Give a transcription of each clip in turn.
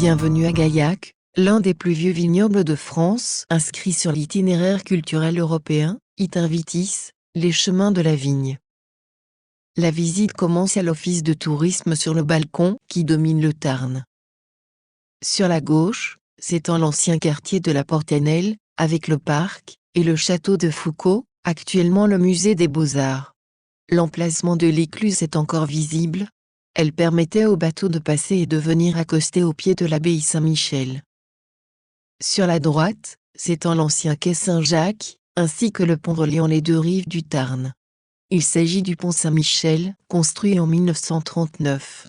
Bienvenue à Gaillac, l'un des plus vieux vignobles de France, inscrit sur l'itinéraire culturel européen, Iter Vitis, les chemins de la vigne. La visite commence à l'office de tourisme sur le balcon qui domine le Tarn. Sur la gauche, s'étend l'ancien quartier de la Portanelle, avec le parc, et le château de Foucault, actuellement le musée des Beaux-Arts. L'emplacement de l'écluse est encore visible. Elle permettait aux bateaux de passer et de venir accoster au pied de l'abbaye Saint-Michel. Sur la droite, s'étend l'ancien quai Saint-Jacques, ainsi que le pont reliant les deux rives du Tarn. Il s'agit du pont Saint-Michel, construit en 1939.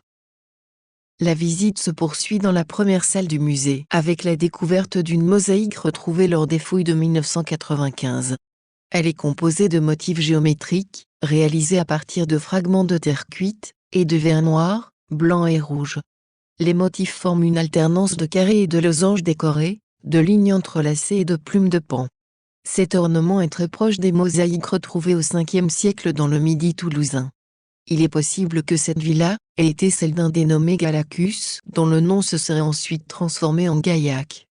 La visite se poursuit dans la première salle du musée, avec la découverte d'une mosaïque retrouvée lors des fouilles de 1995. Elle est composée de motifs géométriques, réalisés à partir de fragments de terre cuite, et de verre noir, blanc et rouge. Les motifs forment une alternance de carrés et de losanges décorés, de lignes entrelacées et de plumes de paon. Cet ornement est très proche des mosaïques retrouvées au Ve siècle dans le Midi toulousain. Il est possible que cette villa ait été celle d'un dénommé Galacus, dont le nom se serait ensuite transformé en Gaillac.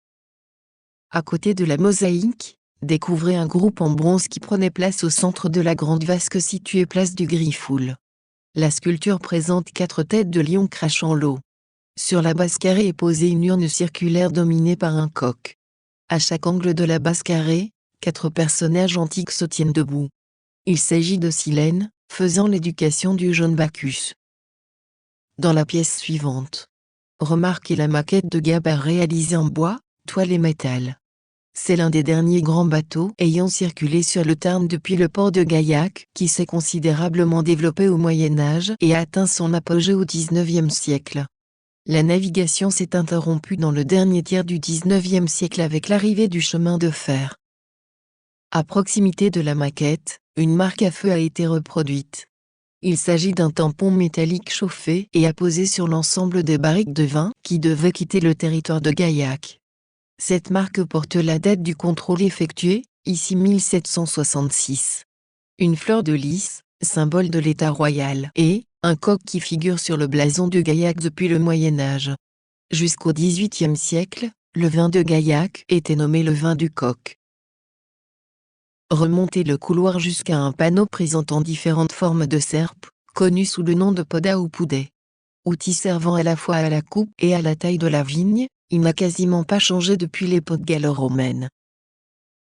À côté de la mosaïque, découvrez un groupe en bronze qui prenait place au centre de la grande vasque située place du Griffoul. La sculpture présente 4 têtes de lion crachant l'eau. Sur la base carrée est posée une urne circulaire dominée par un coq. À chaque angle de la base carrée, 4 personnages antiques se tiennent debout. Il s'agit de Silène, faisant l'éducation du jeune Bacchus. Dans la pièce suivante, remarquez la maquette de gabarre réalisée en bois, toile et métal. C'est l'un des derniers grands bateaux ayant circulé sur le Tarn depuis le port de Gaillac, qui s'est considérablement développé au Moyen-Âge et a atteint son apogée au XIXe siècle. La navigation s'est interrompue dans le dernier tiers du XIXe siècle avec l'arrivée du chemin de fer. À proximité de la maquette, une marque à feu a été reproduite. Il s'agit d'un tampon métallique chauffé et apposé sur l'ensemble des barriques de vin qui devaient quitter le territoire de Gaillac. Cette marque porte la date du contrôle effectué, ici 1766. Une fleur de lys, symbole de l'état royal, et un coq qui figure sur le blason de Gaillac depuis le Moyen-Âge. Jusqu'au XVIIIe siècle, le vin de Gaillac était nommé le vin du coq. Remontez le couloir jusqu'à un panneau présentant différentes formes de serpe, connues sous le nom de poda ou poudet. Outil servant à la fois à la coupe et à la taille de la vigne, il n'a quasiment pas changé depuis l'époque gallo-romaine.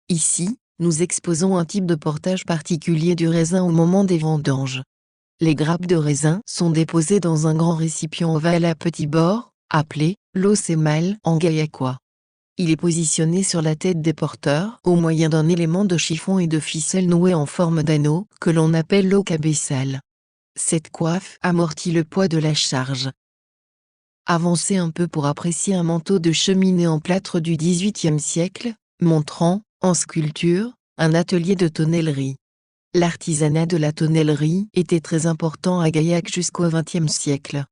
Ici, nous exposons un type de portage particulier du raisin au moment des vendanges. Les grappes de raisin sont déposées dans un grand récipient ovale à petit bord, appelé l'eau sémale en gaillacois. Il est positionné sur la tête des porteurs au moyen d'un élément de chiffon et de ficelle nouée en forme d'anneau que l'on appelle l'eau cabeçale. Cette coiffe amortit le poids de la charge. Avancez un peu pour apprécier un manteau de cheminée en plâtre du XVIIIe siècle, montrant, en sculpture, un atelier de tonnellerie. L'artisanat de la tonnellerie était très important à Gaillac jusqu'au XXe siècle.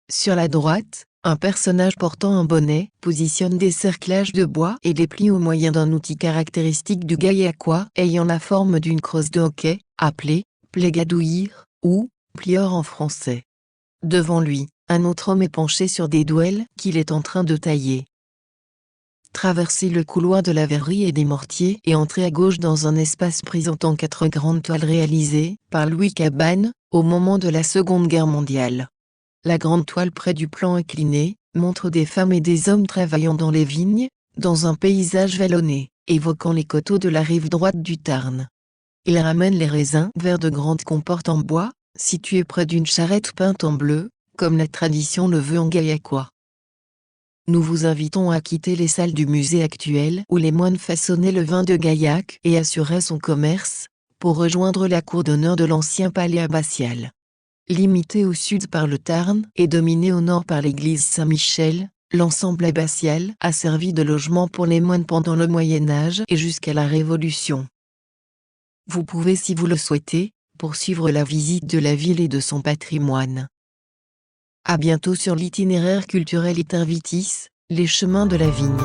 Sur la droite, un personnage portant un bonnet positionne des cerclages de bois et les plie au moyen d'un outil caractéristique du gaillacois ayant la forme d'une crosse de hockey, appelée plégadouïr ou plieur en français. Devant lui, un autre homme est penché sur des douelles qu'il est en train de tailler. Traversez le couloir de la verrerie et des mortiers et entrez à gauche dans un espace présentant 4 grandes toiles réalisées par Louis Cabane au moment de la Seconde Guerre mondiale. La grande toile près du plan incliné montre des femmes et des hommes travaillant dans les vignes, dans un paysage vallonné, évoquant les coteaux de la rive droite du Tarn. Ils ramènent les raisins vers de grandes comportes en bois, situées près d'une charrette peinte en bleu, comme la tradition le veut en gaillacois. Nous vous invitons à quitter les salles du musée actuel où les moines façonnaient le vin de Gaillac et assuraient son commerce, pour rejoindre la cour d'honneur de l'ancien palais abbatial. Limité au sud par le Tarn et dominé au nord par l'église Saint-Michel, l'ensemble abbatial a servi de logement pour les moines pendant le Moyen-Âge et jusqu'à la Révolution. Vous pouvez, si vous le souhaitez, poursuivre la visite de la ville et de son patrimoine. À bientôt sur l'itinéraire culturel Iter Vitis, les chemins de la vigne.